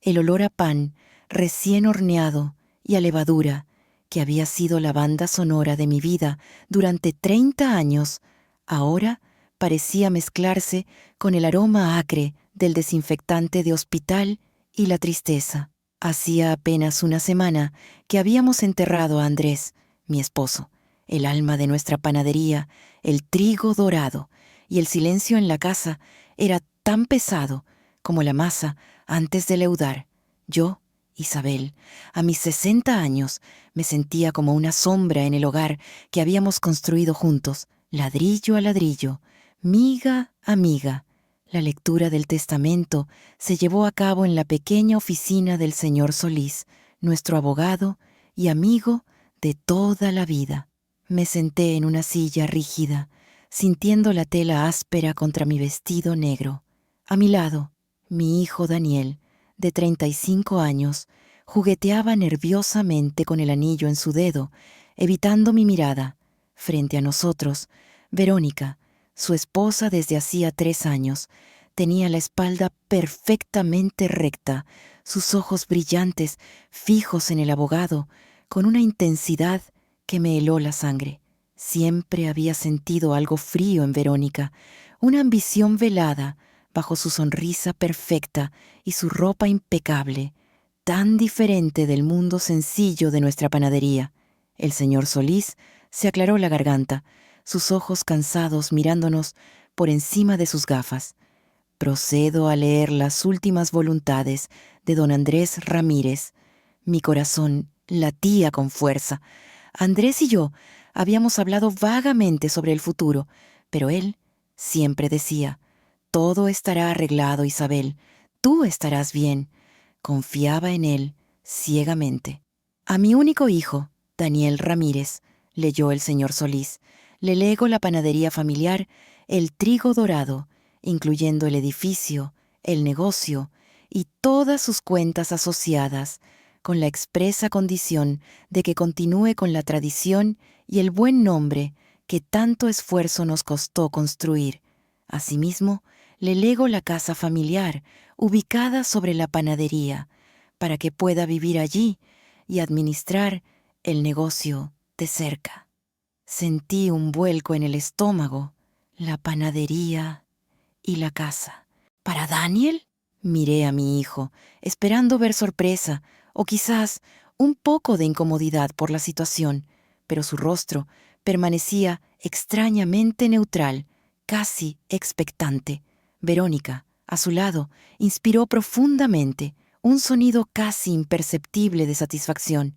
El olor a pan recién horneado y a levadura, que había sido la banda sonora de mi vida durante 30 años, ahora parecía mezclarse con el aroma acre del desinfectante de hospital y la tristeza. Hacía apenas una semana que habíamos enterrado a Andrés, mi esposo, el alma de nuestra panadería, el trigo dorado, y el silencio en la casa era tan pesado como la masa antes de leudar. Yo, Isabel, a mis 60 años, me sentía como una sombra en el hogar que habíamos construido juntos, ladrillo a ladrillo, miga a miga. La lectura del testamento se llevó a cabo en la pequeña oficina del señor Solís, nuestro abogado y amigo de toda la vida. Me senté en una silla rígida, sintiendo la tela áspera contra mi vestido negro. A mi lado, mi hijo Daniel, de 35 años, jugueteaba nerviosamente con el anillo en su dedo, evitando mi mirada. Frente a nosotros, Verónica, su esposa desde hacía 3 años, tenía la espalda perfectamente recta, sus ojos brillantes, fijos en el abogado, con una intensidad que me heló la sangre. Siempre había sentido algo frío en Verónica, una ambición velada bajo su sonrisa perfecta y su ropa impecable, tan diferente del mundo sencillo de nuestra panadería. El señor Solís se aclaró la garganta, sus ojos cansados mirándonos por encima de sus gafas. Procedo a leer las últimas voluntades de don Andrés Ramírez. Mi corazón latía con fuerza. Andrés y yo habíamos hablado vagamente sobre el futuro, pero él siempre decía: todo estará arreglado, Isabel. Tú estarás bien. Confiaba en él ciegamente. A mi único hijo, Daniel Ramírez, leyó el señor Solís, le lego la panadería familiar, el trigo dorado, incluyendo el edificio, el negocio y todas sus cuentas asociadas, con la expresa condición de que continúe con la tradición y el buen nombre que tanto esfuerzo nos costó construir. Asimismo, le lego la casa familiar, ubicada sobre la panadería, para que pueda vivir allí y administrar el negocio de cerca. Sentí un vuelco en el estómago, la panadería y la casa. ¿Para Daniel? Miré a mi hijo, esperando ver sorpresa o quizás un poco de incomodidad por la situación, pero su rostro permanecía extrañamente neutral, casi expectante. Verónica, a su lado, inspiró profundamente un sonido casi imperceptible de satisfacción.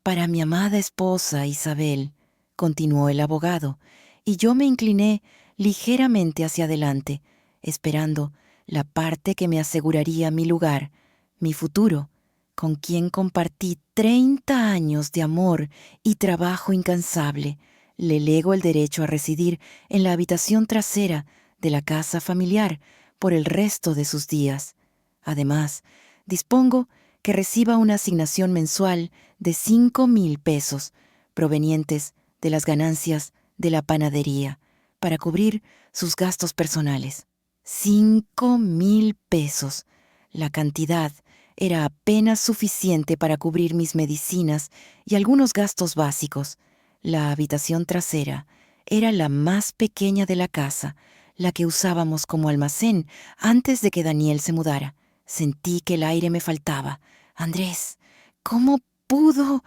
Para mi amada esposa Isabel, continuó el abogado, y yo me incliné ligeramente hacia adelante, esperando la parte que me aseguraría mi lugar, mi futuro, con quien compartí 30 años de amor y trabajo incansable. Le lego el derecho a residir en la habitación trasera de la casa familiar por el resto de sus días. Además, dispongo que reciba una asignación mensual de 5,000 pesos, provenientes de las ganancias de la panadería, para cubrir sus gastos personales. 5,000 pesos. La cantidad era apenas suficiente para cubrir mis medicinas y algunos gastos básicos. La habitación trasera era la más pequeña de la casa, la que usábamos como almacén antes de que Daniel se mudara. Sentí que el aire me faltaba. Andrés, ¿cómo pudo?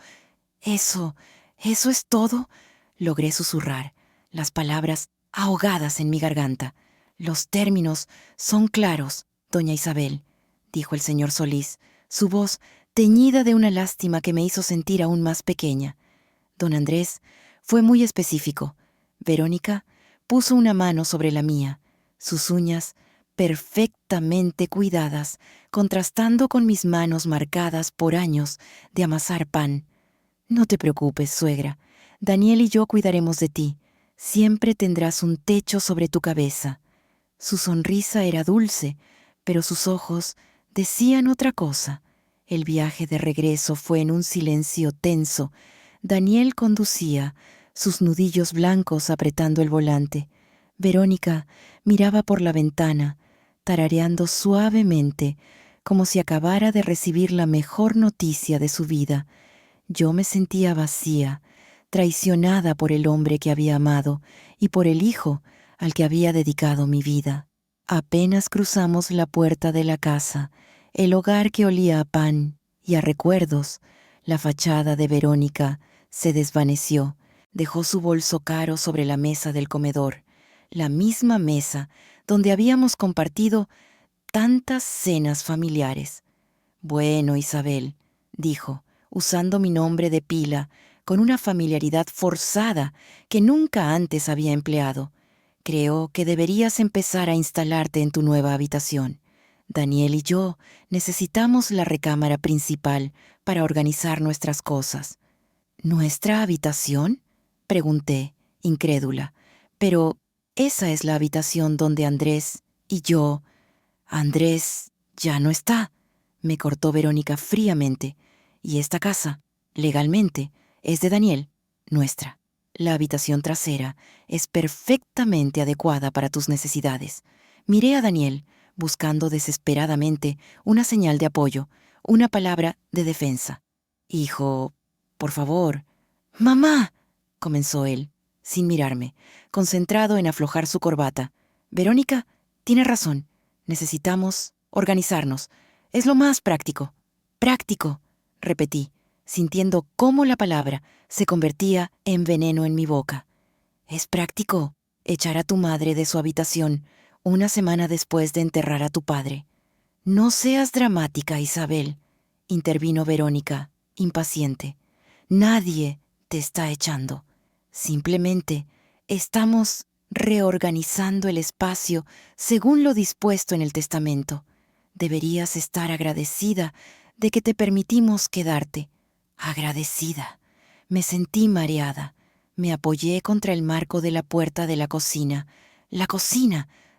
Eso es todo, logré susurrar, las palabras ahogadas en mi garganta. Los términos son claros, doña Isabel, dijo el señor Solís, su voz teñida de una lástima que me hizo sentir aún más pequeña. Don Andrés fue muy específico. Verónica puso una mano sobre la mía, sus uñas perfectamente cuidadas, contrastando con mis manos marcadas por años de amasar pan. No te preocupes, suegra. Daniel y yo cuidaremos de ti. Siempre tendrás un techo sobre tu cabeza. Su sonrisa era dulce, pero sus ojos decían otra cosa. El viaje de regreso fue en un silencio tenso. Daniel conducía, sus nudillos blancos apretando el volante. Verónica miraba por la ventana, tarareando suavemente, como si acabara de recibir la mejor noticia de su vida. Yo me sentía vacía, traicionada por el hombre que había amado y por el hijo al que había dedicado mi vida. Apenas cruzamos la puerta de la casa, el hogar que olía a pan y a recuerdos, la fachada de Verónica se desvaneció. Dejó su bolso caro sobre la mesa del comedor, la misma mesa donde habíamos compartido tantas cenas familiares. Bueno, Isabel, dijo, usando mi nombre de pila con una familiaridad forzada que nunca antes había empleado. Creo que deberías empezar a instalarte en tu nueva habitación. Daniel y yo necesitamos la recámara principal para organizar nuestras cosas. ¿Nuestra habitación?, pregunté, incrédula. Pero esa es la habitación donde Andrés y yo... Andrés ya no está, me cortó Verónica fríamente. Y esta casa, legalmente, es de Daniel, nuestra. La habitación trasera es perfectamente adecuada para tus necesidades. Miré a Daniel, buscando desesperadamente una señal de apoyo, una palabra de defensa. Hijo, por favor. Mamá, comenzó él, sin mirarme, concentrado en aflojar su corbata. Verónica, tiene razón. Necesitamos organizarnos. Es lo más práctico. Práctico, repetí, sintiendo cómo la palabra se convertía en veneno en mi boca. Es práctico echar a tu madre de su habitación una semana después de enterrar a tu padre. No seas dramática, Isabel, intervino Verónica, impaciente. Nadie te está echando. Simplemente estamos reorganizando el espacio según lo dispuesto en el testamento. Deberías estar agradecida de que te permitimos quedarte. Agradecida. Me sentí mareada. Me apoyé contra el marco de la puerta de la cocina,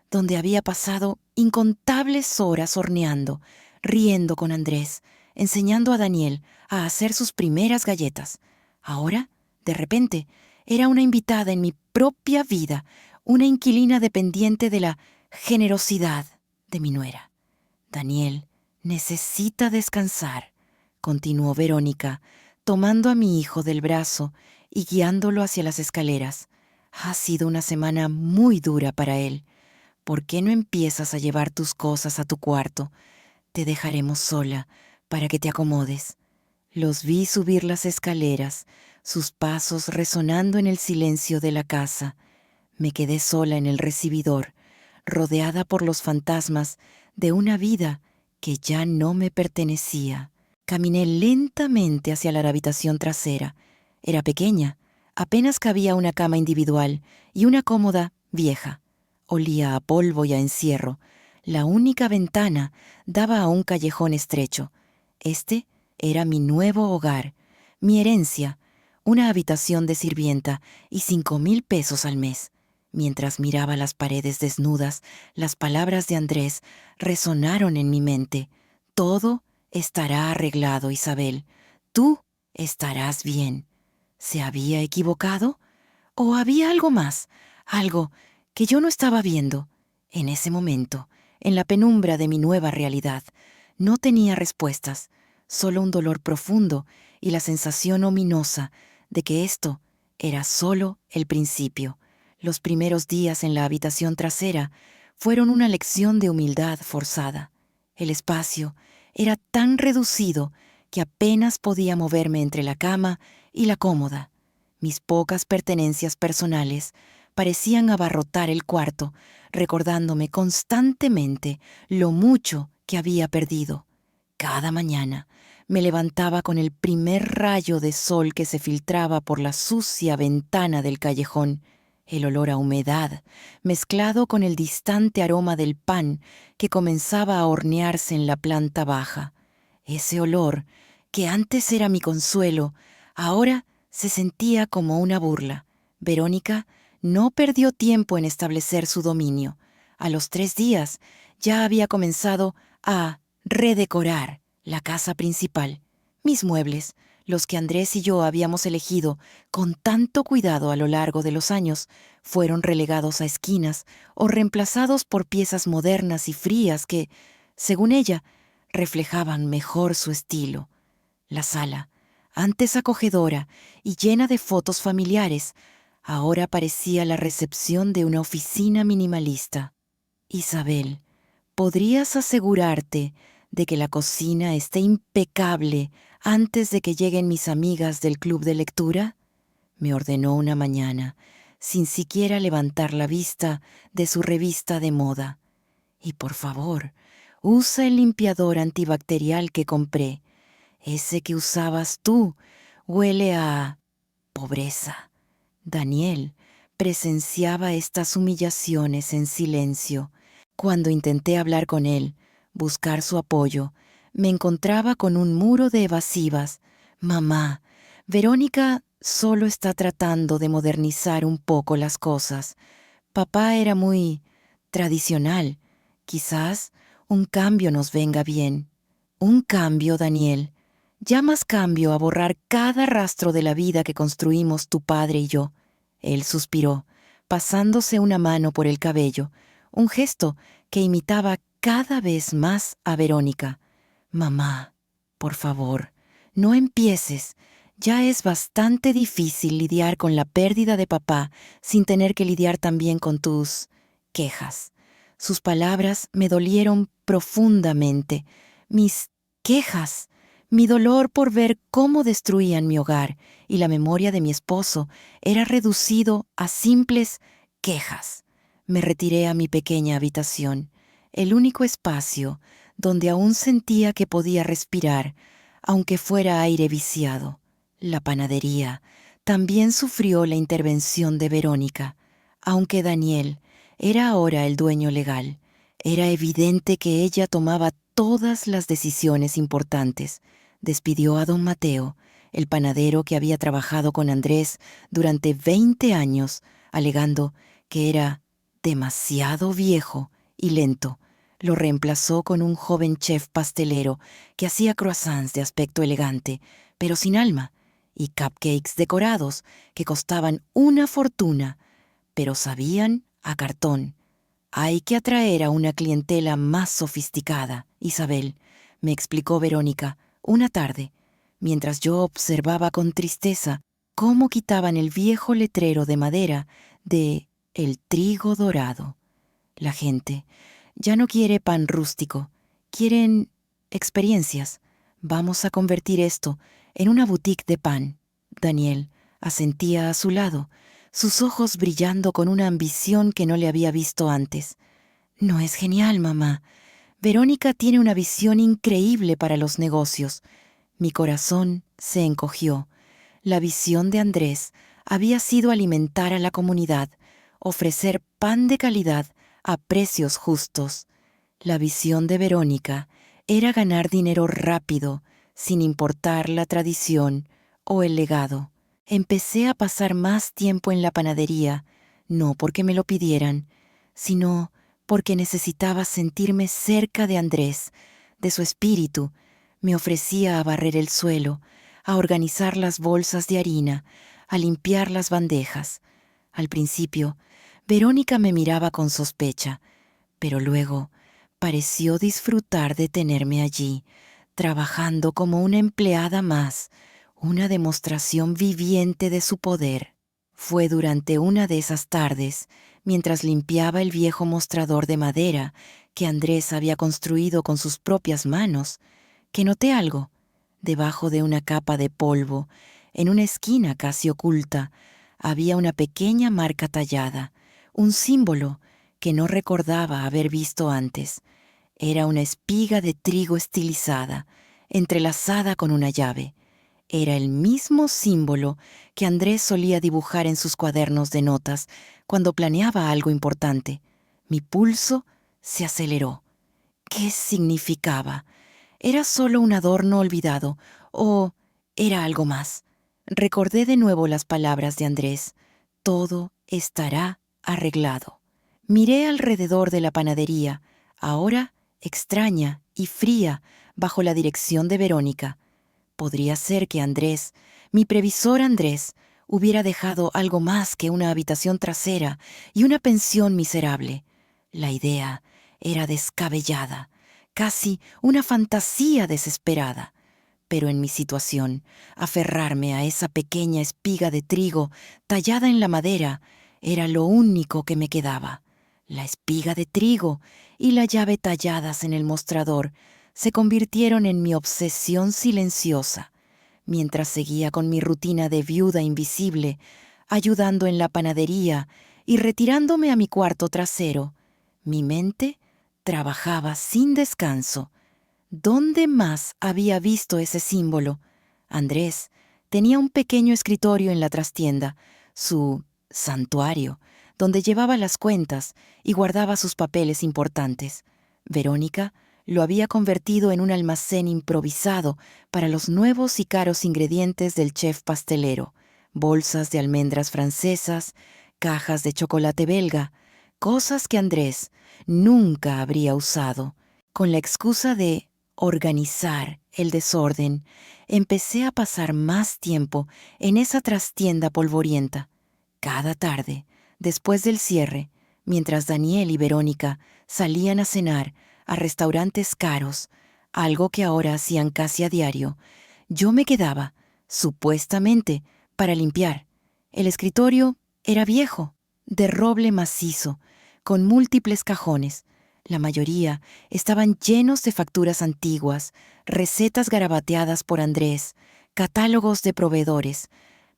donde había pasado incontables horas horneando, riendo con Andrés, enseñando a Daniel a hacer sus primeras galletas. Ahora, de repente, era una invitada en mi propia vida, una inquilina dependiente de la generosidad de mi nuera. Daniel necesita descansar, continuó Verónica, tomando a mi hijo del brazo y guiándolo hacia las escaleras. Ha sido una semana muy dura para él. ¿Por qué no empiezas a llevar tus cosas a tu cuarto? Te dejaremos sola para que te acomodes. Los vi subir las escaleras, sus pasos resonando en el silencio de la casa. Me quedé sola en el recibidor, rodeada por los fantasmas de una vida que ya no me pertenecía. Caminé lentamente hacia la habitación trasera. Era pequeña, apenas cabía una cama individual y una cómoda vieja. Olía a polvo y a encierro. La única ventana daba a un callejón estrecho. Este era mi nuevo hogar, mi herencia, una habitación de sirvienta y 5,000 pesos al mes. Mientras miraba las paredes desnudas, las palabras de Andrés resonaron en mi mente. Todo estará arreglado, Isabel. Tú estarás bien. ¿Se había equivocado? ¿O había algo más? Algo que yo no estaba viendo. En ese momento, en la penumbra de mi nueva realidad, no tenía respuestas, solo un dolor profundo y la sensación ominosa de que esto era solo el principio. Los primeros días en la habitación trasera fueron una lección de humildad forzada. El espacio era tan reducido que apenas podía moverme entre la cama y la cómoda. Mis pocas pertenencias personales parecían abarrotar el cuarto, recordándome constantemente lo mucho que había perdido. Cada mañana me levantaba con el primer rayo de sol que se filtraba por la sucia ventana del callejón, el olor a humedad, mezclado con el distante aroma del pan que comenzaba a hornearse en la planta baja. Ese olor, que antes era mi consuelo, ahora se sentía como una burla. Verónica no perdió tiempo en establecer su dominio. A los 3 días ya había comenzado a redecorar la casa principal. Mis muebles, los que Andrés y yo habíamos elegido con tanto cuidado a lo largo de los años, fueron relegados a esquinas o reemplazados por piezas modernas y frías que, según ella, reflejaban mejor su estilo. La sala, antes acogedora y llena de fotos familiares, ahora parecía la recepción de una oficina minimalista. Isabel, ¿podrías asegurarte de que la cocina esté impecable antes de que lleguen mis amigas del club de lectura?, me ordenó una mañana, sin siquiera levantar la vista de su revista de moda. Y por favor, usa el limpiador antibacterial que compré. Ese que usabas tú huele a pobreza. Daniel presenciaba estas humillaciones en silencio. Cuando intenté hablar con él, buscar su apoyo, me encontraba con un muro de evasivas. Mamá, Verónica solo está tratando de modernizar un poco las cosas. Papá era muy tradicional. Quizás un cambio nos venga bien. Un cambio, Daniel. ¿Llamas cambio a borrar cada rastro de la vida que construimos tu padre y yo? Él suspiró, pasándose una mano por el cabello, un gesto que imitaba cada vez más a Verónica. Mamá, por favor, no empieces. Ya es bastante difícil lidiar con la pérdida de papá sin tener que lidiar también con tus quejas. Sus palabras me dolieron profundamente. Mis quejas, mi dolor por ver cómo destruían mi hogar y la memoria de mi esposo era reducido a simples quejas. Me retiré a mi pequeña habitación, el único espacio donde aún sentía que podía respirar, aunque fuera aire viciado. La panadería también sufrió la intervención de Verónica, aunque Daniel era ahora el dueño legal. Era evidente que ella tomaba todas las decisiones importantes. Despidió a don Mateo, el panadero que había trabajado con Andrés durante 20 años, alegando que era demasiado viejo y lento. Lo reemplazó con un joven chef pastelero que hacía croissants de aspecto elegante, pero sin alma, y cupcakes decorados que costaban una fortuna, pero sabían a cartón. Hay que atraer a una clientela más sofisticada, Isabel, me explicó Verónica una tarde, mientras yo observaba con tristeza cómo quitaban el viejo letrero de madera de El trigo dorado. La gente ya no quiere pan rústico, quieren experiencias. Vamos a convertir esto en una boutique de pan. Daniel asentía a su lado, sus ojos brillando con una ambición que no le había visto antes. No es genial, mamá. Verónica tiene una visión increíble para los negocios. Mi corazón se encogió. La visión de Andrés había sido alimentar a la comunidad, ofrecer pan de calidad a precios justos. La visión de Verónica era ganar dinero rápido, sin importar la tradición o el legado. Empecé a pasar más tiempo en la panadería, no porque me lo pidieran, sino porque necesitaba sentirme cerca de Andrés, de su espíritu. Me ofrecía a barrer el suelo, a organizar las bolsas de harina, a limpiar las bandejas. Al principio, Verónica me miraba con sospecha, pero luego pareció disfrutar de tenerme allí, trabajando como una empleada más, una demostración viviente de su poder. Fue durante una de esas tardes, mientras limpiaba el viejo mostrador de madera que Andrés había construido con sus propias manos, que noté algo. Debajo de una capa de polvo, en una esquina casi oculta, había una pequeña marca tallada, un símbolo que no recordaba haber visto antes. Era una espiga de trigo estilizada, entrelazada con una llave. Era el mismo símbolo que Andrés solía dibujar en sus cuadernos de notas cuando planeaba algo importante. Mi pulso se aceleró. ¿Qué significaba? ¿Era solo un adorno olvidado o era algo más? Recordé de nuevo las palabras de Andrés. Todo estará arreglado. Miré alrededor de la panadería, ahora extraña y fría, bajo la dirección de Verónica. Podría ser que Andrés, mi previsor Andrés, hubiera dejado algo más que una habitación trasera y una pensión miserable. La idea era descabellada. casi una fantasía desesperada. Pero en mi situación, aferrarme a esa pequeña espiga de trigo tallada en la madera era lo único que me quedaba. La espiga de trigo y la llave talladas en el mostrador se convirtieron en mi obsesión silenciosa, mientras seguía con mi rutina de viuda invisible, ayudando en la panadería y retirándome a mi cuarto trasero. Mi mente trabajaba sin descanso. ¿Dónde más había visto ese símbolo? Andrés tenía un pequeño escritorio en la trastienda, su santuario, donde llevaba las cuentas y guardaba sus papeles importantes. Verónica lo había convertido en un almacén improvisado para los nuevos y caros ingredientes del chef pastelero: bolsas de almendras francesas, cajas de chocolate belga, cosas que Andrés nunca habría usado. Con la excusa de organizar el desorden, empecé a pasar más tiempo en esa trastienda polvorienta. Cada tarde, después del cierre, mientras Daniel y Verónica salían a cenar a restaurantes caros, algo que ahora hacían casi a diario, yo me quedaba, supuestamente, para limpiar. El escritorio era viejo, de roble macizo, con múltiples cajones. La mayoría estaban llenos de facturas antiguas, recetas garabateadas por Andrés, catálogos de proveedores.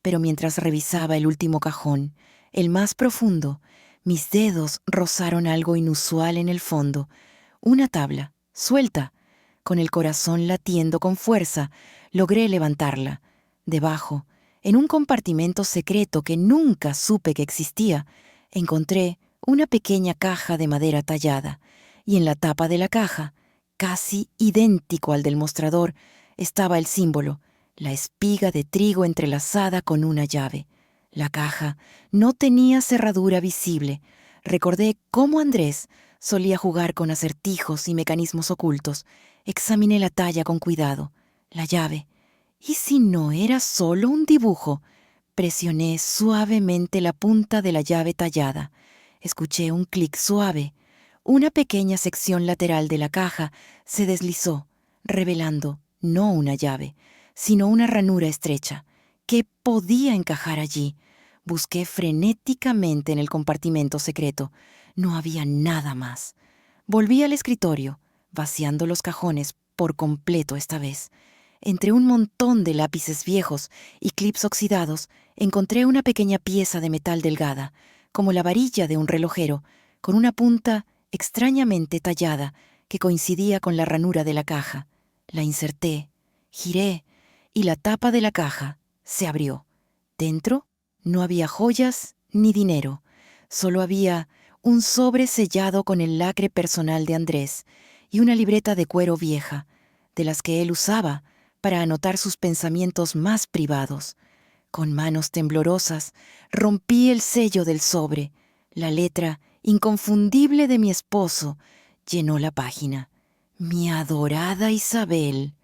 Pero mientras revisaba el último cajón, el más profundo, mis dedos rozaron algo inusual en el fondo: una tabla, suelta. Con el corazón latiendo con fuerza, logré levantarla. Debajo, en un compartimento secreto que nunca supe que existía, encontré una pequeña caja de madera tallada, y en la tapa de la caja, casi idéntico al del mostrador, estaba el símbolo: la espiga de trigo entrelazada con una llave. La caja no tenía cerradura visible. Recordé cómo Andrés solía jugar con acertijos y mecanismos ocultos. Examiné la talla con cuidado. La llave. ¿Y si no era solo un dibujo? Presioné suavemente la punta de la llave tallada. Escuché un clic suave. Una pequeña sección lateral de la caja se deslizó, revelando no una llave, sino una ranura estrecha. ¿Qué podía encajar allí? Busqué frenéticamente en el compartimento secreto. No había nada más. Volví al escritorio, vaciando los cajones por completo esta vez. Entre un montón de lápices viejos y clips oxidados, encontré una pequeña pieza de metal delgada, como la varilla de un relojero, con una punta extrañamente tallada que coincidía con la ranura de la caja. La inserté, giré, y la tapa de la caja se abrió. Dentro no había joyas ni dinero, solo había un sobre sellado con el lacre personal de Andrés y una libreta de cuero vieja, de las que él usaba para anotar sus pensamientos más privados. Con manos temblorosas rompí el sello del sobre. La letra inconfundible de mi esposo llenó la página. Mi adorada Isabel,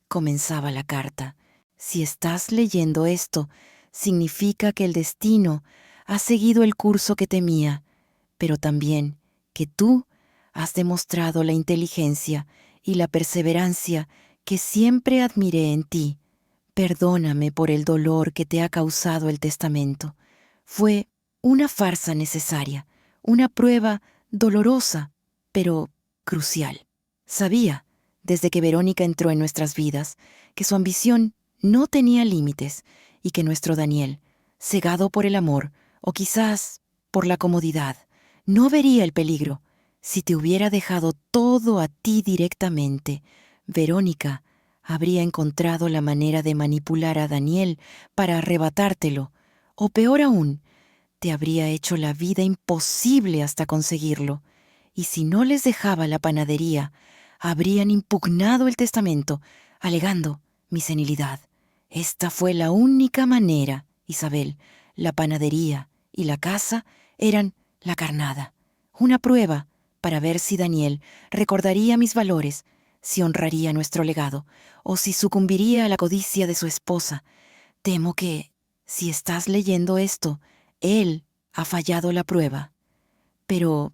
comenzaba la carta. Si estás leyendo esto, significa que el destino ha seguido el curso que temía, pero también que tú has demostrado la inteligencia y la perseverancia que siempre admiré en ti. Perdóname por el dolor que te ha causado el testamento. Fue una farsa necesaria, una prueba dolorosa, pero crucial. Sabía, desde que Verónica entró en nuestras vidas, que su ambición no tenía límites y que nuestro Daniel, cegado por el amor o quizás por la comodidad, no vería el peligro. Si te hubiera dejado todo a ti directamente, Verónica habría encontrado la manera de manipular a Daniel para arrebatártelo, o peor aún, te habría hecho la vida imposible hasta conseguirlo. Y si no les dejaba la panadería, habrían impugnado el testamento, alegando mi senilidad. Esta fue la única manera, Isabel. La panadería y la casa eran la carnada, una prueba para ver si Daniel recordaría mis valores, si honraría nuestro legado, o si sucumbiría a la codicia de su esposa. Temo que, si estás leyendo esto, él ha fallado la prueba. Pero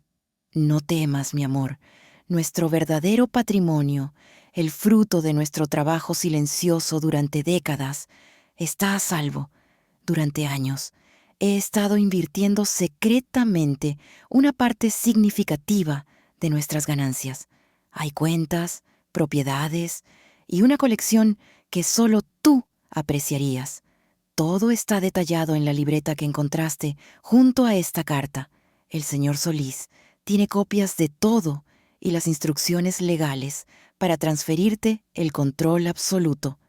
no temas, mi amor, nuestro verdadero patrimonio, el fruto de nuestro trabajo silencioso durante décadas, está a salvo. Durante años, he estado invirtiendo secretamente una parte significativa de nuestras ganancias. Hay cuentas, propiedades y una colección que solo tú apreciarías. Todo está detallado en la libreta que encontraste junto a esta carta. El señor Solís tiene copias de todo y las instrucciones legales para transferirte el control absoluto.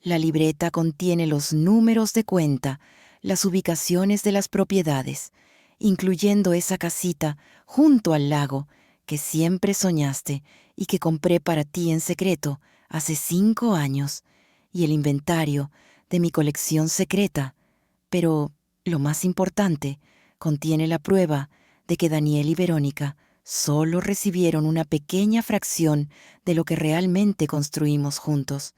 La libreta contiene los números de cuenta, las ubicaciones de las propiedades, incluyendo esa casita junto al lago que siempre soñaste y que compré para ti en secreto hace 5 años, y el inventario de mi colección secreta. Pero, lo más importante, contiene la prueba de que Daniel y Verónica solo recibieron una pequeña fracción de lo que realmente construimos juntos.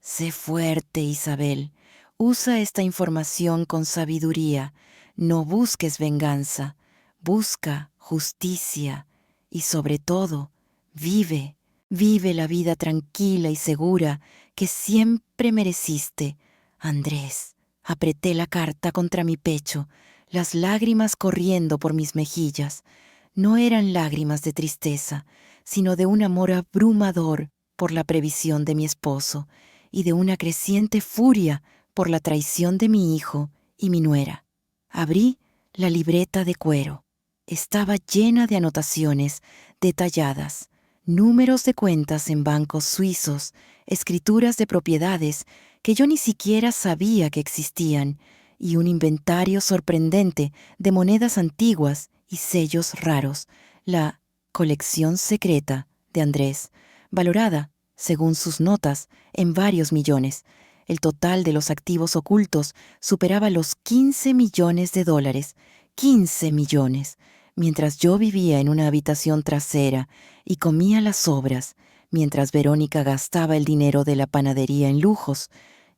Sé fuerte, Isabel. Usa esta información con sabiduría. No busques venganza. Busca justicia. Y sobre todo, vive. Vive la vida tranquila y segura que siempre mereciste. Andrés, apreté la carta contra mi pecho, las lágrimas corriendo por mis mejillas. No eran lágrimas de tristeza, sino de un amor abrumador por la previsión de mi esposo y de una creciente furia por la traición de mi hijo y mi nuera. Abrí la libreta de cuero. Estaba llena de anotaciones detalladas, números de cuentas en bancos suizos, escrituras de propiedades que yo ni siquiera sabía que existían, y un inventario sorprendente de monedas antiguas y sellos raros, la colección secreta de Andrés, valorada, según sus notas, en varios millones. El total de los activos ocultos superaba los 15 millones de dólares. 15 millones. Mientras yo vivía en una habitación trasera y comía las sobras, mientras Verónica gastaba el dinero de la panadería en lujos,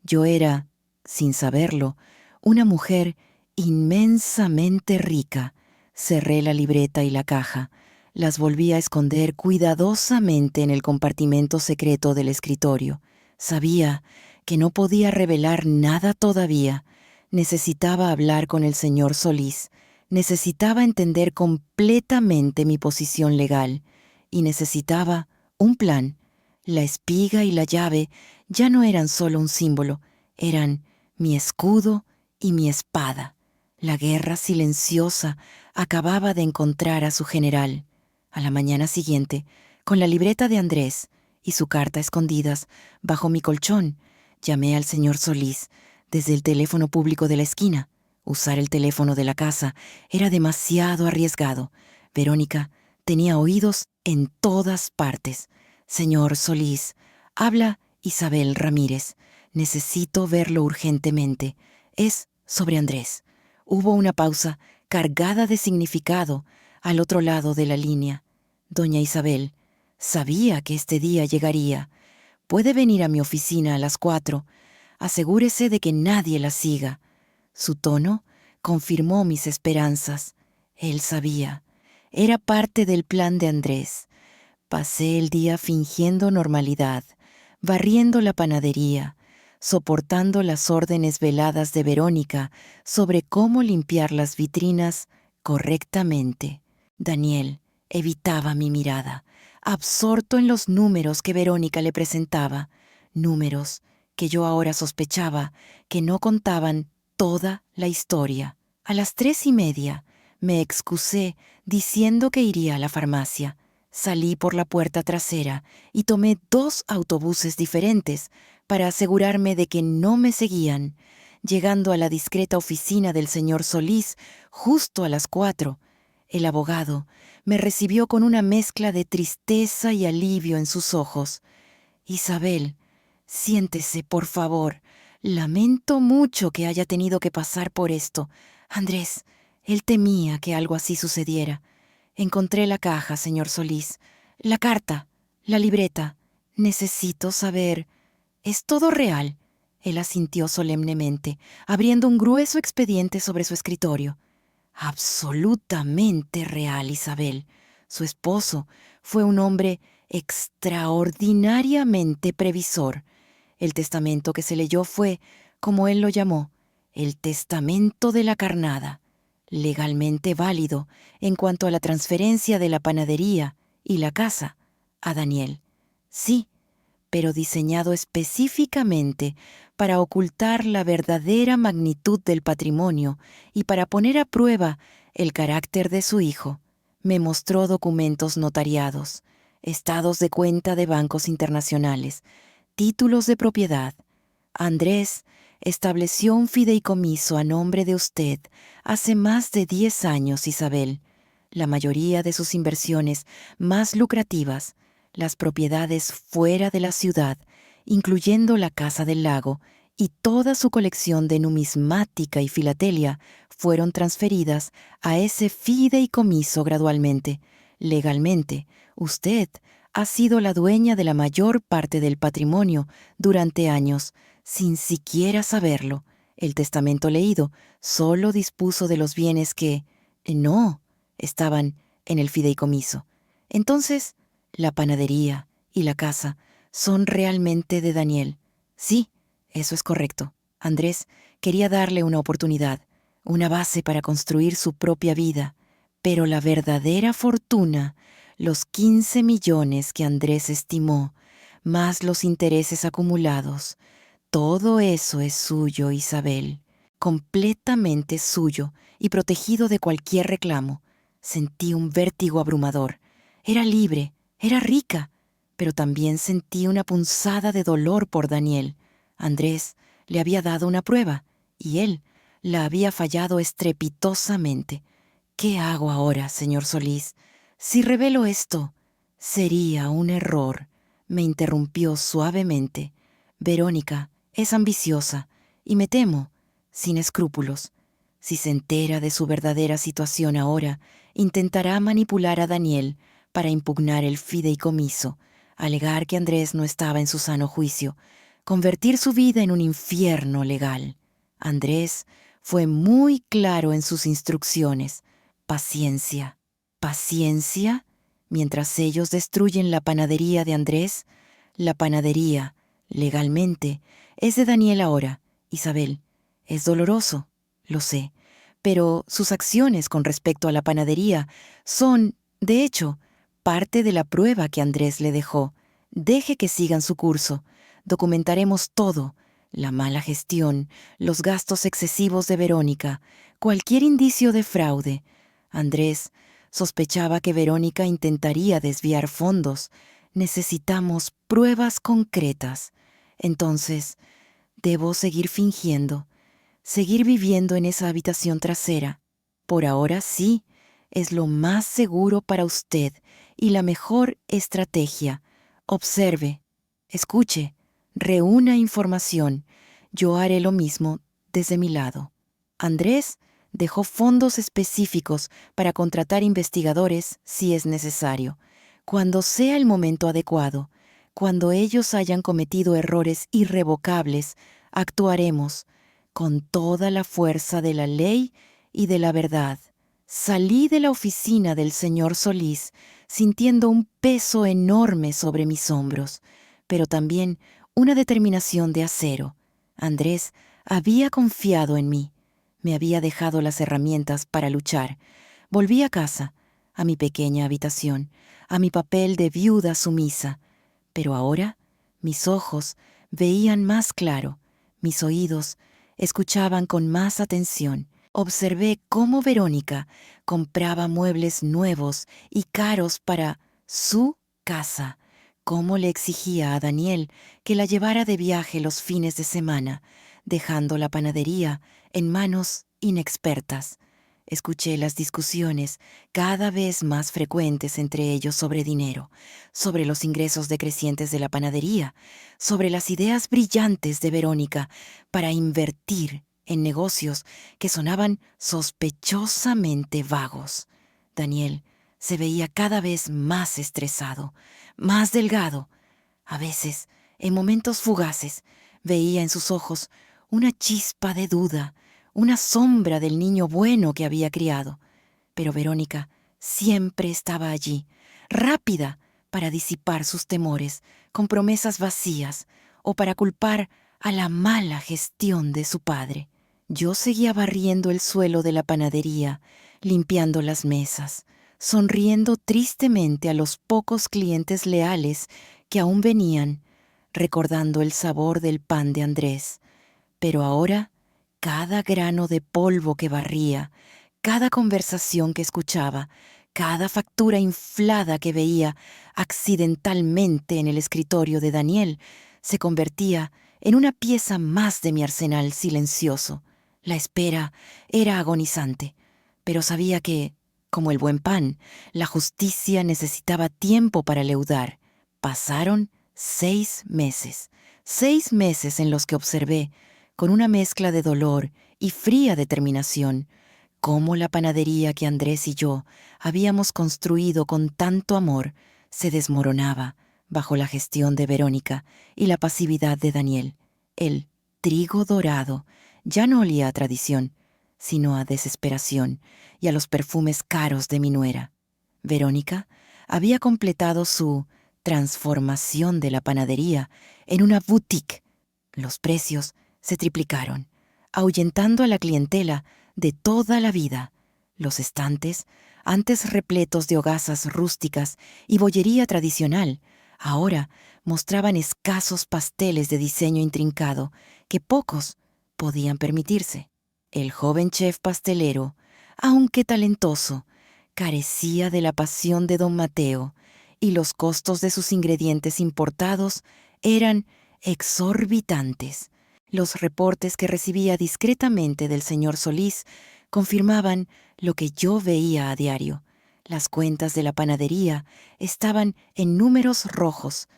yo era, sin saberlo, una mujer inmensamente rica. Cerré la libreta y la caja. Las volví a esconder cuidadosamente en el compartimento secreto del escritorio. Sabía que no podía revelar nada todavía. Necesitaba hablar con el señor Solís. Necesitaba entender completamente mi posición legal. Y necesitaba un plan. La espiga y la llave ya no eran solo un símbolo, eran mi escudo y mi espada. La guerra silenciosa acababa de encontrar a su general. A la mañana siguiente, con la libreta de Andrés y su carta escondidas bajo mi colchón, llamé al señor Solís desde el teléfono público de la esquina. Usar el teléfono de la casa era demasiado arriesgado. Verónica tenía oídos en todas partes. Señor Solís, habla Isabel Ramírez. Necesito verlo urgentemente. Es sobre Andrés. Hubo una pausa cargada de significado al otro lado de la línea. Doña Isabel sabía que este día llegaría. Puede venir a mi oficina a las 4. Asegúrese de que nadie la siga. Su tono confirmó mis esperanzas. Él sabía. Era parte del plan de Andrés. Pasé el día fingiendo normalidad, barriendo la panadería, soportando las órdenes veladas de Verónica sobre cómo limpiar las vitrinas correctamente. Daniel evitaba mi mirada, absorto en los números que Verónica le presentaba, números que yo ahora sospechaba que no contaban toda la historia. A las 3:30 me excusé diciendo que iría a la farmacia. Salí por la puerta trasera y tomé 2 autobuses diferentes para asegurarme de que no me seguían. Llegando a la discreta oficina del señor Solís justo a las 4, el abogado me recibió con una mezcla de tristeza y alivio en sus ojos. Isabel, siéntese, por favor. Lamento mucho que haya tenido que pasar por esto. Andrés, él temía que algo así sucediera. Encontré la caja, señor Solís. La carta, la libreta. Necesito saber. ¿Es todo real? Él asintió solemnemente, abriendo un grueso expediente sobre su escritorio. Absolutamente real, Isabel. Su esposo fue un hombre extraordinariamente previsor. El testamento que se leyó fue, como él lo llamó, el testamento de la carnada, legalmente válido en cuanto a la transferencia de la panadería y la casa a Daniel. Sí, pero diseñado específicamente para ocultar la verdadera magnitud del patrimonio y para poner a prueba el carácter de su hijo. Me mostró documentos notariados, estados de cuenta de bancos internacionales, títulos de propiedad. Andrés estableció un fideicomiso a nombre de usted hace más de 10 años, Isabel. La mayoría de sus inversiones más lucrativas, las propiedades fuera de la ciudad, incluyendo la Casa del Lago, y toda su colección de numismática y filatelia, fueron transferidas a ese fideicomiso gradualmente. Legalmente, usted ha sido la dueña de la mayor parte del patrimonio durante años, sin siquiera saberlo. El testamento leído solo dispuso de los bienes que, no, estaban en el fideicomiso. Entonces, la panadería y la casa son realmente de Daniel. Sí, eso es correcto. Andrés quería darle una oportunidad, una base para construir su propia vida, pero la verdadera fortuna, los 15 millones que Andrés estimó, más los intereses acumulados, todo eso es suyo, Isabel, completamente suyo y protegido de cualquier reclamo. Sentí un vértigo abrumador. Era libre, era rica, pero también sentí una punzada de dolor por Daniel. Andrés le había dado una prueba y él la había fallado estrepitosamente. ¿Qué hago ahora, señor Solís? Si revelo esto, sería un error, me interrumpió suavemente. Verónica es ambiciosa y me temo, sin escrúpulos. Si se entera de su verdadera situación ahora, intentará manipular a Daniel para impugnar el fideicomiso, alegar que Andrés no estaba en su sano juicio, convertir su vida en un infierno legal. Andrés fue muy claro en sus instrucciones. Paciencia. ¿Paciencia? Mientras ellos destruyen la panadería de Andrés, la panadería, legalmente, es de Daniel ahora. Isabel, es doloroso, lo sé, pero sus acciones con respecto a la panadería son, de hecho, parte de la prueba que Andrés le dejó. Deje que sigan su curso. Documentaremos todo: la mala gestión, los gastos excesivos de Verónica, cualquier indicio de fraude. Andrés sospechaba que Verónica intentaría desviar fondos. Necesitamos pruebas concretas. Entonces, debo seguir fingiendo, seguir viviendo en esa habitación trasera. Por ahora sí, es lo más seguro para usted y la mejor estrategia. Observe, escuche, reúna información. Yo haré lo mismo desde mi lado. Andrés dejó fondos específicos para contratar investigadores si es necesario, cuando sea el momento adecuado. Cuando ellos hayan cometido errores irrevocables, actuaremos con toda la fuerza de la ley y de la verdad. Salí de la oficina del señor Solís sintiendo un peso enorme sobre mis hombros, pero también una determinación de acero. Andrés había confiado en mí, me había dejado las herramientas para luchar. Volví a casa, a mi pequeña habitación, a mi papel de viuda sumisa. Pero ahora mis ojos veían más claro, mis oídos escuchaban con más atención. Observé cómo Verónica compraba muebles nuevos y caros para su casa, cómo le exigía a Daniel que la llevara de viaje los fines de semana, dejando la panadería en manos inexpertas. Escuché las discusiones cada vez más frecuentes entre ellos sobre dinero, sobre los ingresos decrecientes de la panadería, sobre las ideas brillantes de Verónica para invertir en negocios que sonaban sospechosamente vagos. Daniel se veía cada vez más estresado, más delgado. A veces, en momentos fugaces, veía en sus ojos una chispa de duda, una sombra del niño bueno que había criado. Pero Verónica siempre estaba allí, rápida para disipar sus temores, con promesas vacías o para culpar a la mala gestión de su padre. Yo seguía barriendo el suelo de la panadería, limpiando las mesas, sonriendo tristemente a los pocos clientes leales que aún venían, recordando el sabor del pan de Andrés. Pero ahora, cada grano de polvo que barría, cada conversación que escuchaba, cada factura inflada que veía accidentalmente en el escritorio de Daniel, se convertía en una pieza más de mi arsenal silencioso. La espera era agonizante, pero sabía que, como el buen pan, la justicia necesitaba tiempo para leudar. Pasaron 6 meses, 6 meses en los que observé, con una mezcla de dolor y fría determinación, cómo la panadería que Andrés y yo habíamos construido con tanto amor se desmoronaba bajo la gestión de Verónica y la pasividad de Daniel. El trigo dorado ya no olía a tradición, sino a desesperación y a los perfumes caros de mi nuera. Verónica había completado su transformación de la panadería en una boutique. Los precios se triplicaron, ahuyentando a la clientela de toda la vida. Los estantes, antes repletos de hogazas rústicas y bollería tradicional, ahora mostraban escasos pasteles de diseño intrincado que pocos podían permitirse. El joven chef pastelero, aunque talentoso, carecía de la pasión de don Mateo, y los costos de sus ingredientes importados eran exorbitantes. Los reportes que recibía discretamente del señor Solís confirmaban lo que yo veía a diario. Las cuentas de la panadería estaban en números rojos,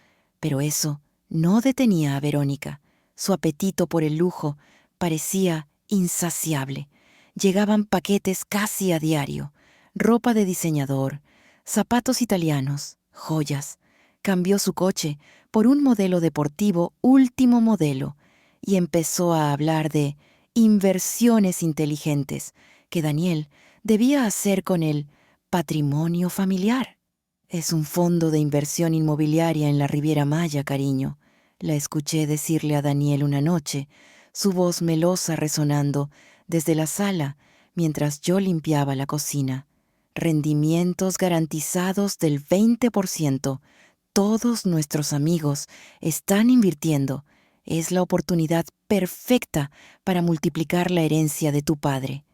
pero eso no detenía a Verónica. Su apetito por el lujo parecía insaciable. Llegaban paquetes casi a diario, ropa de diseñador, zapatos italianos, joyas. Cambió su coche por un modelo deportivo último modelo y empezó a hablar de inversiones inteligentes que Daniel debía hacer con el patrimonio familiar. Es un fondo de inversión inmobiliaria en la Riviera Maya, cariño. La escuché decirle a Daniel una noche, su voz melosa resonando desde la sala mientras yo limpiaba la cocina. Rendimientos garantizados del 20%. Todos nuestros amigos están invirtiendo. Es la oportunidad perfecta para multiplicar la herencia de tu padre.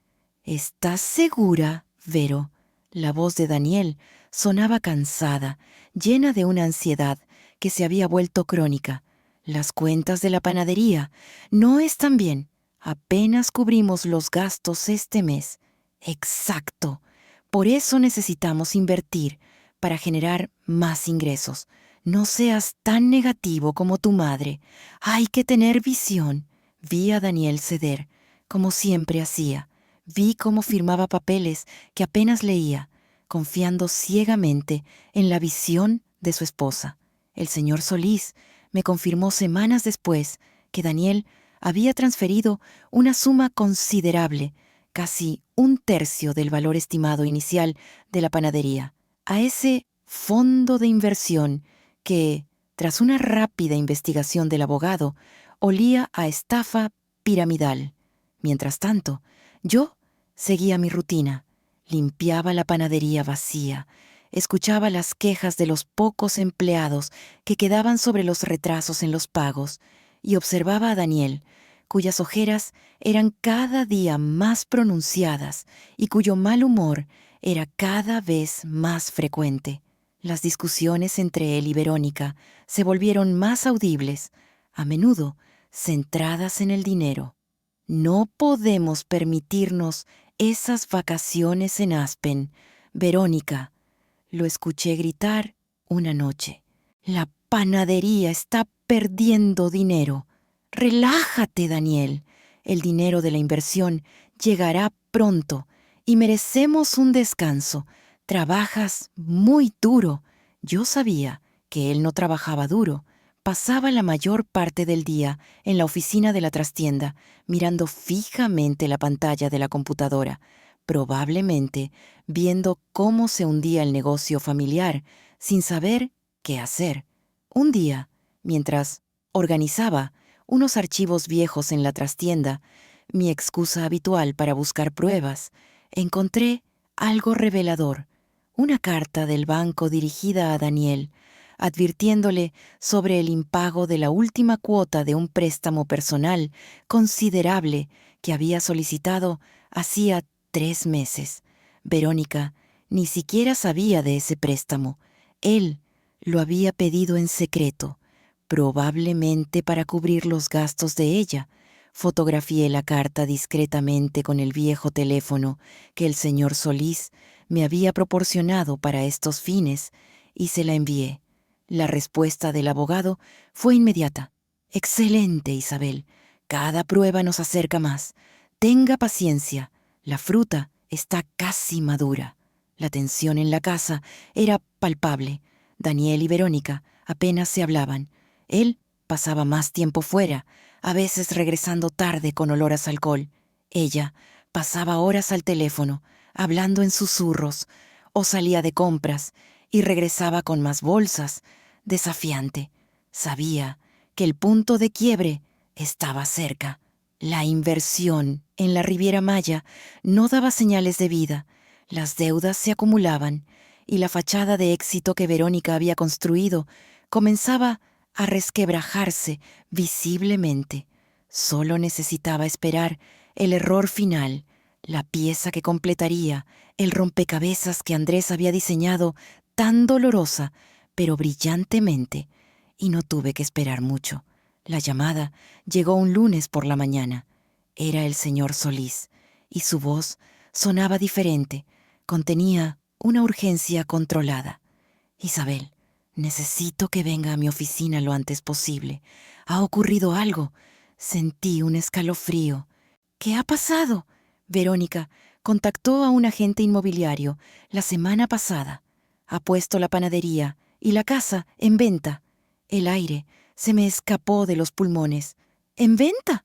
¿Estás segura, Vero? La voz de Daniel sonaba cansada, llena de una ansiedad que se había vuelto crónica. Las cuentas de la panadería no están bien. Apenas cubrimos los gastos este mes. Exacto. Por eso necesitamos invertir para generar más ingresos. No seas tan negativo como tu madre. Hay que tener visión. Vi a Daniel ceder, como siempre hacía. Vi cómo firmaba papeles que apenas leía, confiando ciegamente en la visión de su esposa. El señor Solís me confirmó semanas después que Daniel había transferido una suma considerable, casi un tercio del valor estimado inicial de la panadería, a ese fondo de inversión que, tras una rápida investigación del abogado, olía a estafa piramidal. Mientras tanto, yo seguía mi rutina, limpiaba la panadería vacía, escuchaba las quejas de los pocos empleados que quedaban sobre los retrasos en los pagos y observaba a Daniel, cuyas ojeras eran cada día más pronunciadas y cuyo mal humor era cada vez más frecuente. Las discusiones entre él y Verónica se volvieron más audibles, a menudo centradas en el dinero. No podemos permitirnos esas vacaciones en Aspen, Verónica. Lo escuché gritar una noche. La panadería está perdiendo dinero. Relájate, Daniel. El dinero de la inversión llegará pronto y merecemos un descanso. Trabajas muy duro. Yo sabía que él no trabajaba duro. Pasaba la mayor parte del día en la oficina de la trastienda, mirando fijamente la pantalla de la computadora, probablemente viendo cómo se hundía el negocio familiar sin saber qué hacer. Un día, mientras organizaba unos archivos viejos en la trastienda, mi excusa habitual para buscar pruebas, encontré algo revelador, una carta del banco dirigida a Daniel, advirtiéndole sobre el impago de la última cuota de un préstamo personal considerable que había solicitado hacía 3 meses. Verónica ni siquiera sabía de ese préstamo. Él lo había pedido en secreto, probablemente para cubrir los gastos de ella. Fotografié la carta discretamente con el viejo teléfono que el señor Solís me había proporcionado para estos fines y se la envié. La respuesta del abogado fue inmediata. Excelente, Isabel. Cada prueba nos acerca más. Tenga paciencia. La fruta está casi madura. La tensión en la casa era palpable. Daniel y Verónica apenas se hablaban. Él pasaba más tiempo fuera, a veces regresando tarde con olor a alcohol. Ella pasaba horas al teléfono, hablando en susurros, o salía de compras y regresaba con más bolsas, desafiante. Sabía que el punto de quiebre estaba cerca. La inversión en la Riviera Maya no daba señales de vida. Las deudas se acumulaban y la fachada de éxito que Verónica había construido comenzaba a resquebrajarse visiblemente. Solo necesitaba esperar el error final, la pieza que completaría el rompecabezas que Andrés había diseñado tan dolorosa, pero brillantemente, y no tuve que esperar mucho. La llamada llegó un lunes por la mañana. Era el señor Solís, y su voz sonaba diferente, contenía una urgencia controlada. Isabel, necesito que venga a mi oficina lo antes posible. Ha ocurrido algo. Sentí un escalofrío. ¿Qué ha pasado? Verónica contactó a un agente inmobiliario la semana pasada. Ha puesto la panadería y la casa en venta. El aire se me escapó de los pulmones. ¿En venta?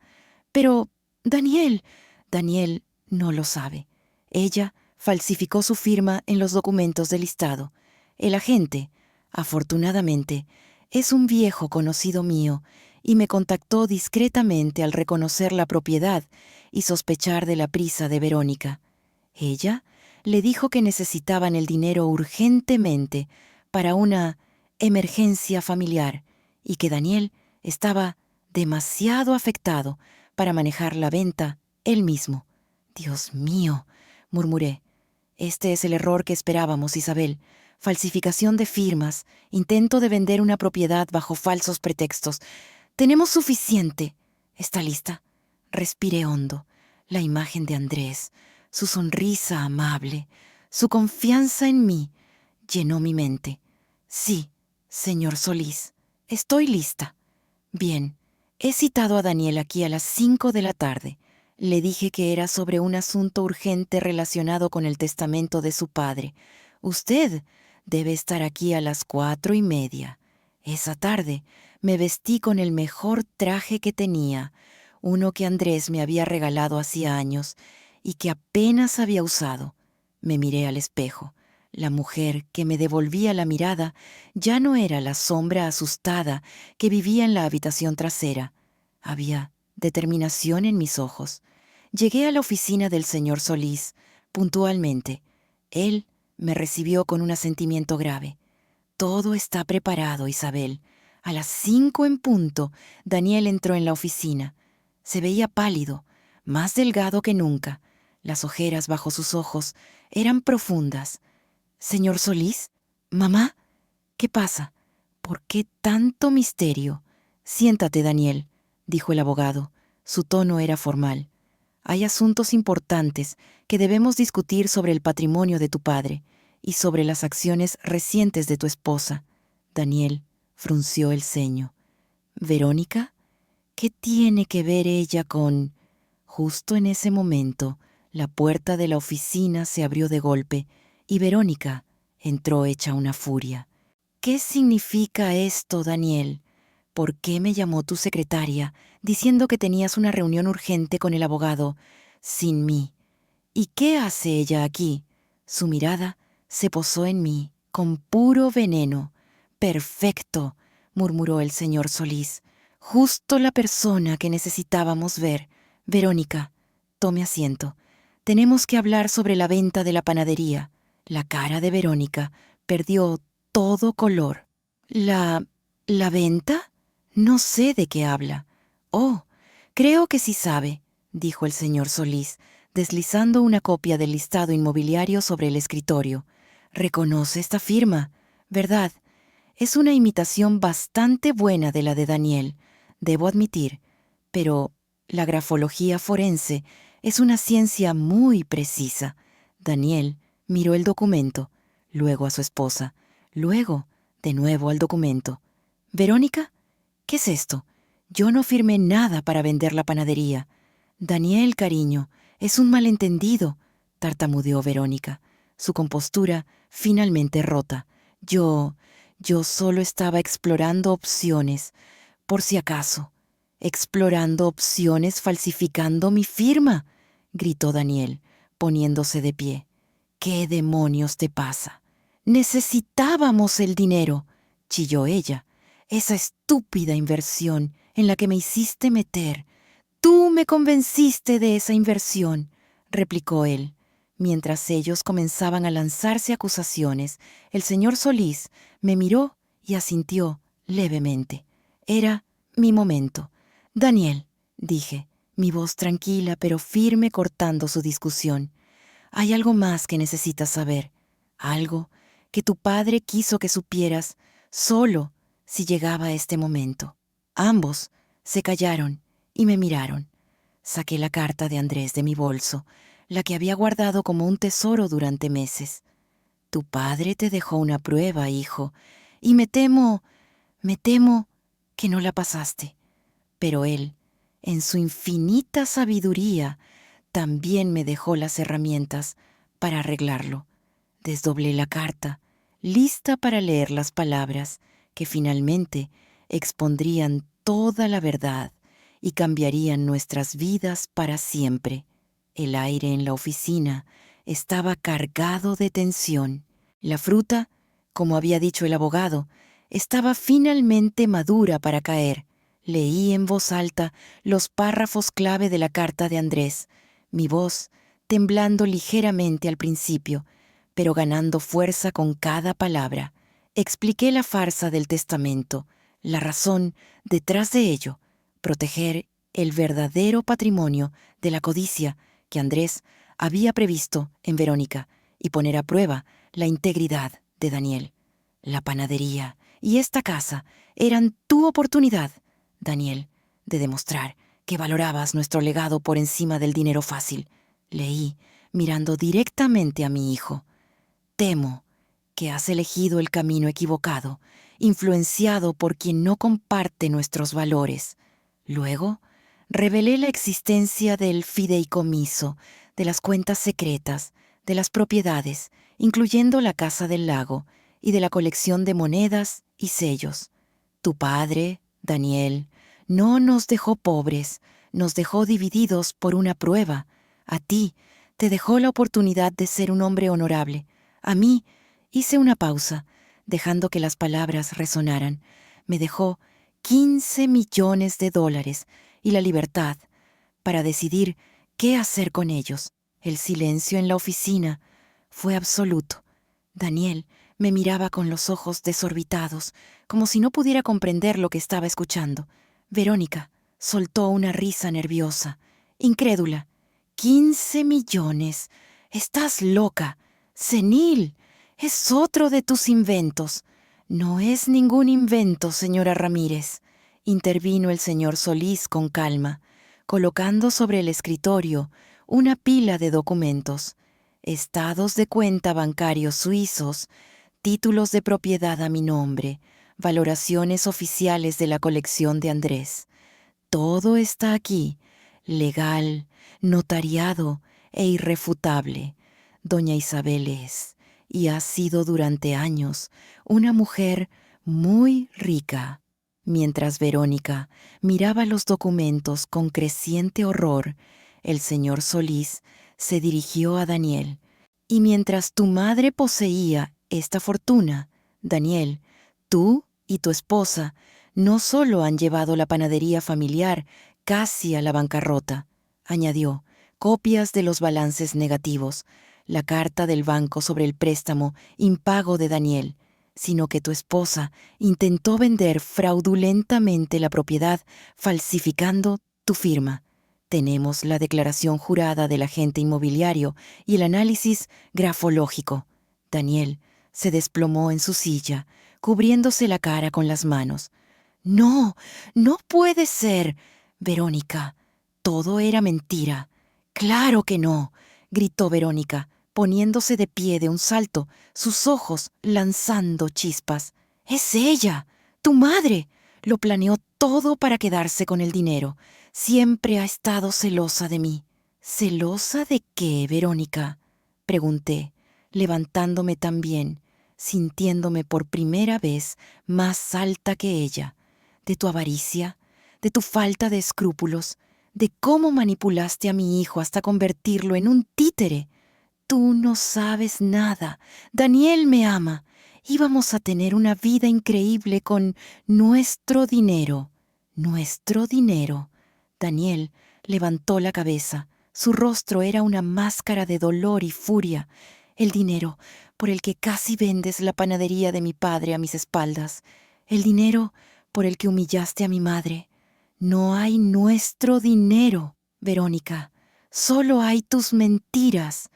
Pero, Daniel no lo sabe. Ella falsificó su firma en los documentos del listado. El agente, afortunadamente, es un viejo conocido mío y me contactó discretamente al reconocer la propiedad y sospechar de la prisa de Verónica. Ella le dijo que necesitaban el dinero urgentemente para una emergencia familiar y que Daniel estaba demasiado afectado para manejar la venta él mismo. Dios mío, murmuré. Este es el error que esperábamos, Isabel. Falsificación de firmas, intento de vender una propiedad bajo falsos pretextos. Tenemos suficiente. ¿Está lista? Respiré hondo. La imagen de Andrés, su sonrisa amable, su confianza en mí, llenó mi mente. Sí, señor Solís, estoy lista. Bien, he citado a Daniel aquí a las 5 de la tarde. Le dije que era sobre un asunto urgente relacionado con el testamento de su padre. Usted debe estar aquí a las 4:30. Esa tarde me vestí con el mejor traje que tenía, uno que Andrés me había regalado hacía años y que apenas había usado. Me miré al espejo. La mujer que me devolvía la mirada ya no era la sombra asustada que vivía en la habitación trasera. Había determinación en mis ojos. Llegué a la oficina del señor Solís, puntualmente. Él me recibió con un asentimiento grave. Todo está preparado, Isabel. A las 5 en punto, Daniel entró en la oficina. Se veía pálido, más delgado que nunca. Las ojeras bajo sus ojos eran profundas. ¿Señor Solís? ¿Mamá? ¿Qué pasa? ¿Por qué tanto misterio? Siéntate, Daniel, dijo el abogado. Su tono era formal. Hay asuntos importantes que debemos discutir sobre el patrimonio de tu padre y sobre las acciones recientes de tu esposa. Daniel frunció el ceño. ¿Verónica? ¿Qué tiene que ver ella con...? Justo en ese momento, la puerta de la oficina se abrió de golpe y Verónica entró hecha una furia. ¿Qué significa esto, Daniel? ¿Por qué me llamó tu secretaria diciendo que tenías una reunión urgente con el abogado sin mí? ¿Y qué hace ella aquí? Su mirada se posó en mí con puro veneno. Perfecto, murmuró el señor Solís. Justo la persona que necesitábamos ver. Verónica, tome asiento. Tenemos que hablar sobre la venta de la panadería. La cara de Verónica perdió todo color. ¿La venta? No sé de qué habla. Oh, creo que sí sabe, dijo el señor Solís, deslizando una copia del listado inmobiliario sobre el escritorio. Reconoce esta firma, ¿verdad? Es una imitación bastante buena de la de Daniel, debo admitir, pero la grafología forense es una ciencia muy precisa. Daniel miró el documento, luego a su esposa, luego de nuevo al documento. «Verónica, ¿qué es esto? Yo no firmé nada para vender la panadería». «Daniel, cariño, es un malentendido», tartamudeó Verónica, su compostura finalmente rota. Yo solo estaba explorando opciones, por si acaso. «Explorando opciones falsificando mi firma», gritó Daniel, poniéndose de pie. «¿Qué demonios te pasa?» «Necesitábamos el dinero», chilló ella. «Esa estúpida inversión en la que me hiciste meter. Tú me convenciste de esa inversión», replicó él. Mientras ellos comenzaban a lanzarse acusaciones, el señor Solís me miró y asintió levemente. Era mi momento. «Daniel», dije, mi voz tranquila pero firme cortando su discusión, «hay algo más que necesitas saber, algo que tu padre quiso que supieras solo si llegaba este momento». Ambos se callaron y me miraron. Saqué la carta de Andrés de mi bolso, la que había guardado como un tesoro durante meses. «Tu padre te dejó una prueba, hijo, y me temo que no la pasaste». Pero él, en su infinita sabiduría, también me dejó las herramientas para arreglarlo. Desdoblé la carta, lista para leer las palabras que finalmente expondrían toda la verdad y cambiarían nuestras vidas para siempre. El aire en la oficina estaba cargado de tensión. La fruta, como había dicho el abogado, estaba finalmente madura para caer. Leí en voz alta los párrafos clave de la carta de Andrés, mi voz temblando ligeramente al principio, pero ganando fuerza con cada palabra. Expliqué la farsa del testamento, la razón detrás de ello, proteger el verdadero patrimonio de la codicia que Andrés había previsto en Verónica y poner a prueba la integridad de Daniel. La panadería y esta casa eran tu oportunidad, Daniel, de demostrar que valorabas nuestro legado por encima del dinero fácil. Leí, mirando directamente a mi hijo. Temo que has elegido el camino equivocado, influenciado por quien no comparte nuestros valores. Luego, revelé la existencia del fideicomiso, de las cuentas secretas, de las propiedades, incluyendo la Casa del Lago, y de la colección de monedas y sellos. Tu padre, Daniel, no nos dejó pobres, nos dejó divididos por una prueba. A ti te dejó la oportunidad de ser un hombre honorable. A mí hice una pausa, dejando que las palabras resonaran. Me dejó 15 millones de dólares y la libertad para decidir qué hacer con ellos. El silencio en la oficina fue absoluto. Daniel me miraba con los ojos desorbitados, como si no pudiera comprender lo que estaba escuchando. Verónica soltó una risa nerviosa, incrédula. «¿15 millones? Estás loca, senil. Es otro de tus inventos». «No es ningún invento, señora Ramírez», intervino el señor Solís con calma, colocando sobre el escritorio una pila de documentos, estados de cuenta bancarios suizos, títulos de propiedad a mi nombre, valoraciones oficiales de la colección de Andrés. Todo está aquí, legal, notariado e irrefutable. Doña Isabel es, y ha sido durante años, una mujer muy rica. Mientras Verónica miraba los documentos con creciente horror, el señor Solís se dirigió a Daniel. Y mientras tu madre poseía esta fortuna, Daniel, tú y tu esposa no solo han llevado la panadería familiar casi a la bancarrota, añadió, copias de los balances negativos, la carta del banco sobre el préstamo impago de Daniel, sino que tu esposa intentó vender fraudulentamente la propiedad falsificando tu firma. Tenemos la declaración jurada del agente inmobiliario y el análisis grafológico. Daniel se desplomó en su silla, cubriéndose la cara con las manos. No, no puede ser. Verónica, todo era mentira. Claro que no, gritó Verónica, poniéndose de pie de un salto, sus ojos lanzando chispas. Es ella, tu madre. Lo planeó todo para quedarse con el dinero. Siempre ha estado celosa de mí. ¿Celosa de qué, Verónica?, pregunté, levantándome también, sintiéndome por primera vez más alta que ella. ¿De tu avaricia? ¿De tu falta de escrúpulos? ¿De cómo manipulaste a mi hijo hasta convertirlo en un títere? Tú no sabes nada. Daniel me ama. Íbamos a tener una vida increíble con nuestro dinero. Nuestro dinero. Daniel levantó la cabeza. Su rostro era una máscara de dolor y furia. El dinero por el que casi vendes la panadería de mi padre a mis espaldas. El dinero por el que humillaste a mi madre. No hay nuestro dinero, Verónica. Solo hay tus mentiras.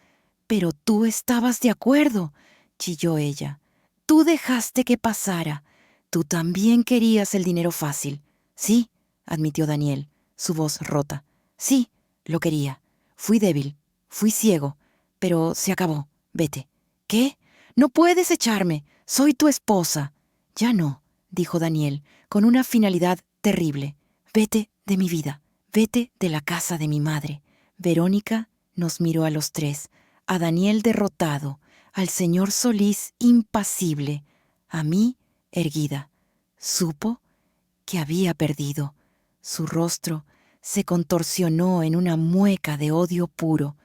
Pero tú estabas de acuerdo, chilló ella. Tú dejaste que pasara. Tú también querías el dinero fácil. Sí, admitió Daniel, su voz rota. Sí, lo quería. Fui débil, fui ciego, pero se acabó. Vete. ¿Qué? No puedes echarme. Soy tu esposa. Ya no, dijo Daniel, con una finalidad terrible. Vete de mi vida. Vete de la casa de mi madre. Verónica nos miró a los tres, a Daniel derrotado, al señor Solís impasible, a mí erguida. Supo que había perdido. Su rostro se contorsionó en una mueca de odio puro.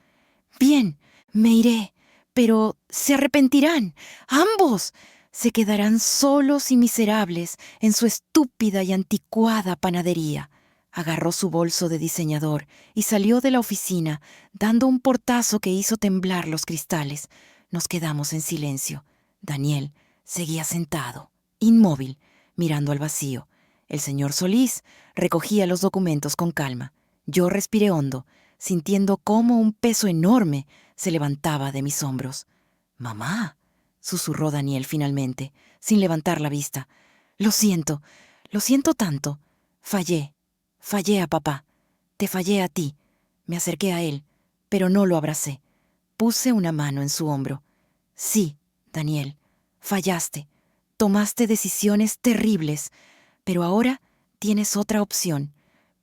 Bien, me iré, pero se arrepentirán, ambos. Se quedarán solos y miserables en su estúpida y anticuada panadería. Agarró su bolso de diseñador y salió de la oficina, dando un portazo que hizo temblar los cristales. Nos quedamos en silencio. Daniel seguía sentado, inmóvil, mirando al vacío. El señor Solís recogía los documentos con calma. Yo respiré hondo, sintiendo cómo un peso enorme se levantaba de mis hombros. «Mamá», susurró Daniel finalmente, sin levantar la vista. Lo siento tanto. Fallé a papá. Te fallé a ti». Me acerqué a él, pero no lo abracé. Puse una mano en su hombro. «Sí, Daniel, fallaste. Tomaste decisiones terribles, pero ahora tienes otra opción.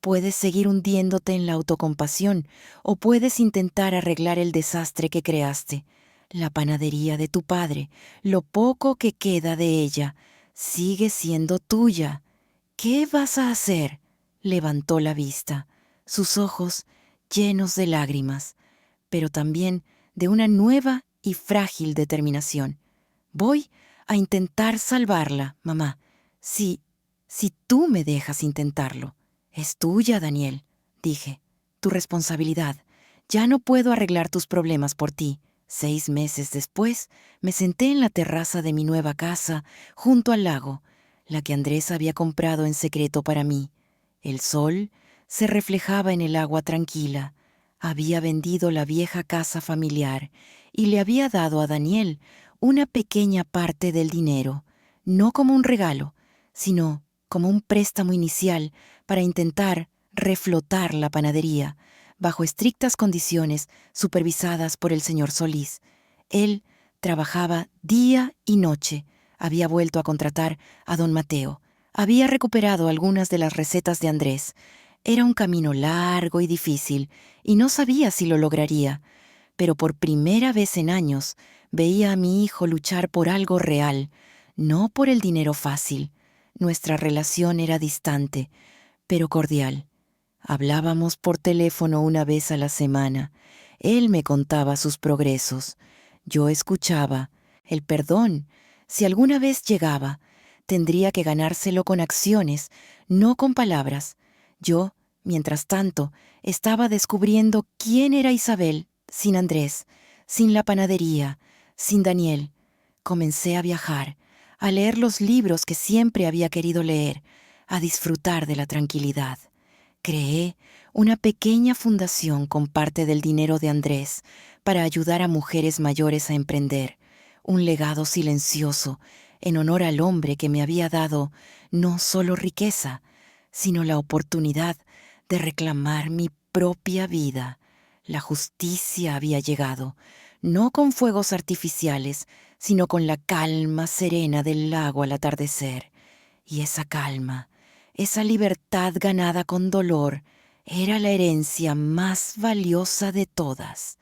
Puedes seguir hundiéndote en la autocompasión o puedes intentar arreglar el desastre que creaste. La panadería de tu padre, lo poco que queda de ella, sigue siendo tuya. ¿Qué vas a hacer?». Levantó la vista, sus ojos llenos de lágrimas, pero también de una nueva y frágil determinación. «Voy a intentar salvarla, mamá. Si tú me dejas intentarlo». «Es tuya, Daniel», dije. «Tu responsabilidad. Ya no puedo arreglar tus problemas por ti». 6 meses después, me senté en la terraza de mi nueva casa, junto al lago, la que Andrés había comprado en secreto para mí. El sol se reflejaba en el agua tranquila. Había vendido la vieja casa familiar y le había dado a Daniel una pequeña parte del dinero, no como un regalo, sino como un préstamo inicial para intentar reflotar la panadería, bajo estrictas condiciones supervisadas por el señor Solís. Él trabajaba día y noche. Había vuelto a contratar a don Mateo. Había recuperado algunas de las recetas de Andrés. Era un camino largo y difícil, y no sabía si lo lograría. Pero por primera vez en años veía a mi hijo luchar por algo real, no por el dinero fácil. Nuestra relación era distante, pero cordial. Hablábamos por teléfono una vez a la semana. Él me contaba sus progresos. Yo escuchaba. El perdón, si alguna vez llegaba, tendría que ganárselo con acciones, no con palabras. Yo, mientras tanto, estaba descubriendo quién era Isabel sin Andrés, sin la panadería, sin Daniel. Comencé a viajar, a leer los libros que siempre había querido leer, a disfrutar de la tranquilidad. Creé una pequeña fundación con parte del dinero de Andrés para ayudar a mujeres mayores a emprender, un legado silencioso en honor al hombre que me había dado no solo riqueza, sino la oportunidad de reclamar mi propia vida. La justicia había llegado, no con fuegos artificiales, sino con la calma serena del lago al atardecer. Y esa calma, esa libertad ganada con dolor, era la herencia más valiosa de todas.